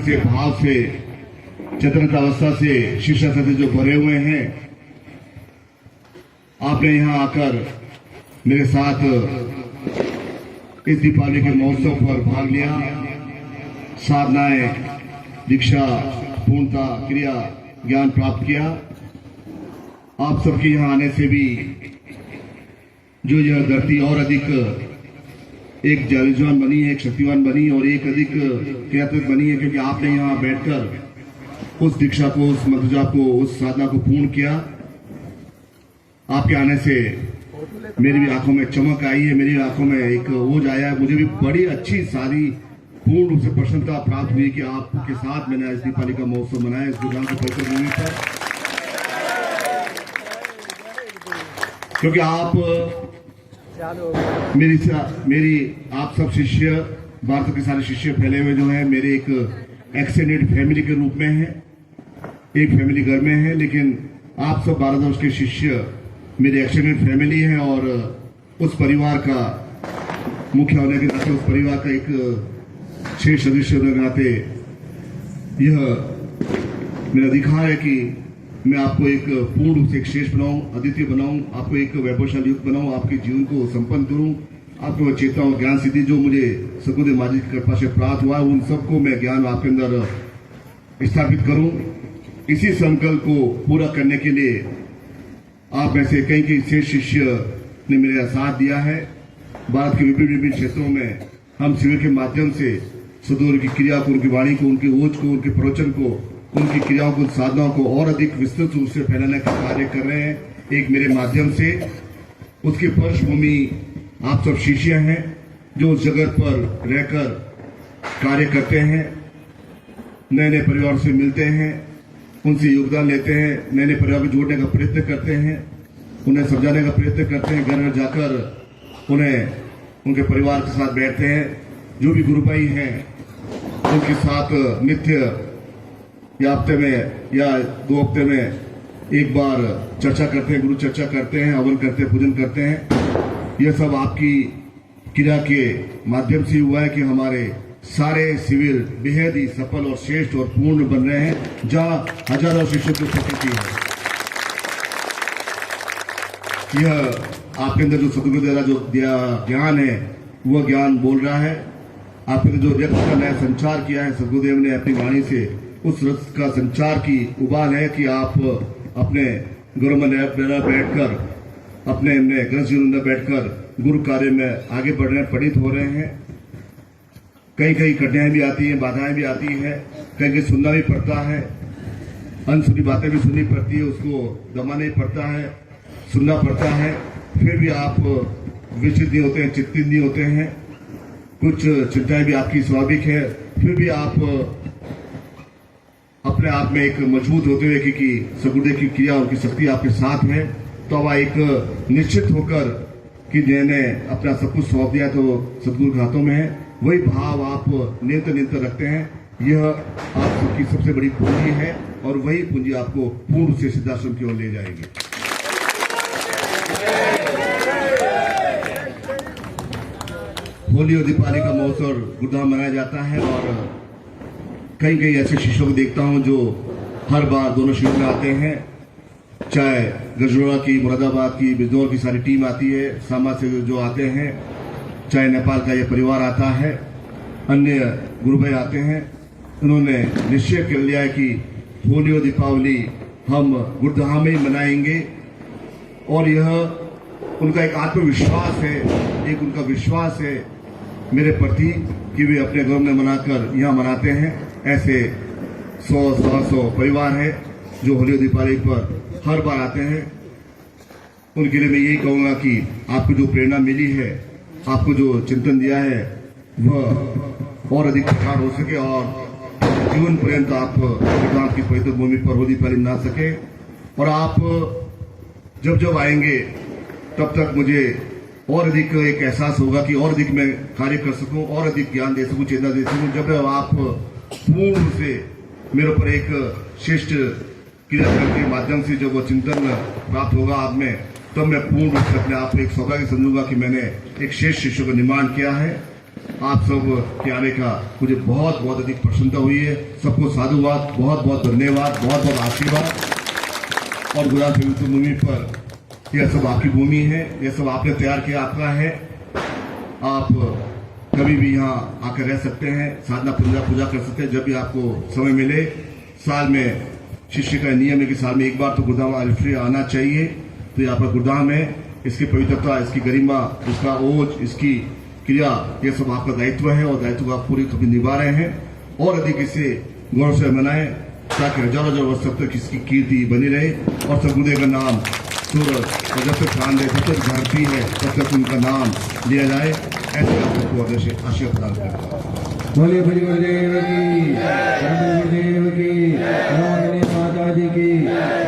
से, भाव से, चेतनता अवस्था से शिक्षा साथी जो भरे हुए हैं, आपने यहाँ आकर मेरे साथ इस दीपावली के महोत्सव पर भाग लिया। साधनाएं, दीक्षा, पूर्णता, क्रिया, ज्ञान प्राप्त किया। आप सबके यहाँ आने से भी जो यह धरती और अधिक एक जालिजवान बनी है, एक शक्तिवान बनी और एक अधिक क्रियात्मक बनी है, क्योंकि आपने यहाँ बैठकर उस दीक्षा को, उस मंत्र जाप को, उस साधना को पूर्ण किया। आपके आने से मेरी भी आंखों में चमक आई है, मेरी आंखों में एक ओज आया है। मुझे भी बड़ी अच्छी सारी पूर्ण रूप से प्रसन्नता प्राप्त हुई कि आपके साथ मैंने इस दीपावली का महोत्सव मनाया इस गुरुधाम की पवित्र भूमि पर, क्योंकि आप मेरी आप सब शिष्य, भारत के सारे शिष्य फैले हुए जो है मेरे एक एक्सटेंडेड फैमिली के रूप में है, एक फैमिली घर में है, लेकिन आप सब भारतवर्ष के शिष्य मेरी एक्सटेंडेड फैमिली है और उस परिवार का मुख्य होने के नाते, उस परिवार का एक शेष सदस्य होने के नाते यह मेरा अधिकार है कि मैं आपको एक पूर्ण रूप से एक शेष बनाऊं, अद्वितीय बनाऊं, आपको एक वैभवशाली युक्त बनाऊं, आपके जीवन को संपन्न करूं, आपको चेतना और ज्ञान सिद्धि जो मुझे सद्गुरुदेव महाराज की कृपा से प्राप्त हुआ, उन सबको मैं ज्ञान आपके अंदर स्थापित करूं। इसी संकल्प को पूरा करने के लिए आप में से कई शेष शिष्य ने मेरा साथ दिया है। भारत के विभिन्न क्षेत्रों में हम शिविर के माध्यम से सद्गुरु की क्रिया को, उनकी वाणी को, उनकी ओज को, उनके प्रवचन को, उनकी क्रियाओं को, साधनाओं को और अधिक विस्तृत रूप से फैलाने का कार्य कर रहे हैं। एक मेरे माध्यम से उसकी पृष्ठभूमि आप सब शिष्य हैं जो उस जगह पर रहकर कार्य करते हैं, नए नए परिवार से मिलते हैं, उनसे योगदान लेते हैं, नए नए परिवार को जोड़ने का प्रयत्न करते हैं, उन्हें समझाने का प्रयत्न करते हैं, घर घर जाकर उन्हें उनके परिवार के साथ बैठते हैं। जो भी गुरु भाई हैं उनके साथ नित्य या हफ्ते में या 2 हफ्ते में एक बार चर्चा करते हैं, गुरु चर्चा करते हैं, हवन करते हैं, पूजन करते हैं। यह सब आपकी क्रिया के माध्यम से हुआ है कि हमारे सारे शिविर बेहद ही सफल और श्रेष्ठ और पूर्ण बन रहे हैं, जहां हजारों शिष्यों की उपस्थिति है। यह आपके अंदर जो सद्गुरुदेव जो ज्ञान है वह ज्ञान बोल रहा है। आपके अंदर जो रक्त का नया संचार किया है सद्गुरुदेव ने अपनी वाणी से, उस रक्त का संचार की उबाल है कि आप अपने घरों में बैठकर, अपने ग्रंथ जीवन में बैठकर गुरु कार्य में आगे बढ़ रहे हैं, पठित हो रहे हैं। कई कठिनाइयां भी आती हैं, बाधाएं भी आती हैं, कहीं सुनना भी पड़ता है, अनसुनी बातें भी सुननी पड़ती है, उसको दबाना ही पड़ता है, सुनना पड़ता है। फिर भी आप विचलित नहीं होते हैं, चिंतित नहीं होते हैं। कुछ चिंताएं भी आपकी स्वाभाविक है, फिर भी आप अपने आप में एक मजबूत होते हुए कि सद्गुरुदेव की क्रिया, उनकी शक्ति आपके साथ है, तो अब एक निश्चित होकर कि मैंने अपना सब कुछ सौंप दिया तो सद्गुरु के हाथों में है, वही भाव आप निरंतर रखते हैं। यह आप सबकी सबसे बड़ी पूंजी है और वही पूंजी आपको पूर्ण रूप से सिद्धाश्रम की ओर ले जाएगी। होली और दीपावली का महोत्सव गुरुधाम मनाया जाता है और कई ऐसे शिष्यों को देखता हूं जो हर बार दोनों शिविर में आते हैं, चाहे गजरोड़ा की, मुरादाबाद की, बिजनौर की सारी टीम आती है, सामा से जो आते हैं, चाहे नेपाल का यह परिवार आता है, अन्य गुरु भाई आते हैं। उन्होंने निश्चय कर लिया है कि होली और दीपावली हम गुरुधाम में ही मनाएंगे और यह उनका एक आत्मविश्वास है, एक उनका विश्वास है मेरे प्रति कि वे अपने घरों में मनाकर यहाँ मनाते हैं। ऐसे 100 परिवार है जो होली और दीपावली पर हर बार आते हैं। उनके लिए मैं यही कहूँगा कि आपको जो प्रेरणा मिली है, आपको जो चिंतन दिया है, वह और अधिक प्रकार हो सके और जीवन पर्यंत आप गुरुधाम की पवित्र भूमि पर होली दीपावली मना सके। और आप जब आएंगे तब तक मुझे और अधिक एक एहसास होगा कि और अधिक मैं कार्य कर सकूं, और अधिक ज्ञान दे सकूं, चेतना दे सकूं। जब आप पूर्ण से मेरे ऊपर एक श्रेष्ठ क्रिया के माध्यम से जब वो चिंतन प्राप्त होगा आप में, तब मैं पूर्ण रूप से अपने आप को एक सौभाग्य समझूंगा कि मैंने एक श्रेष्ठ शिष्य का निर्माण किया है। आप सब के आने का मुझे बहुत बहुत अधिक प्रसन्नता हुई है। सबको साधुवाद, बहुत बहुत धन्यवाद, बहुत बहुत आशीर्वाद। और गुजरात पवित्र भूमि पर यह सब आपकी भूमि है, यह सब आपने तैयार किया, आपका है। आप कभी भी यहाँ आकर रह सकते हैं, साधना पूजा कर सकते हैं जब भी आपको समय मिले। साल में शिष्य का नियम है कि साल में एक बार तो गुरुधाम अलिफ्री आना चाहिए। तो यहाँ पर गुरुधाम है, इसकी पवित्रता, इसकी गरिमा, इसका ओज, इसकी क्रिया, ये सब आपका दायित्व है और दायित्व को आप पूरी कभी निभा रहे हैं। और अधिक इसे गौरव से मनाएं ताकि हजारों हजार वर्ष तक इसकी कीर्ति बनी रहे और सदगुरुदेव का नाम सूरज और जब तक चांद है, जब तक धरती है, तब तक उनका नाम लिया जाए। ऐसे आप सबको आशीर्वाद प्रदान करता हूँ। बोलिए गुरुदेव की, गुरुदेव की, माता जी की।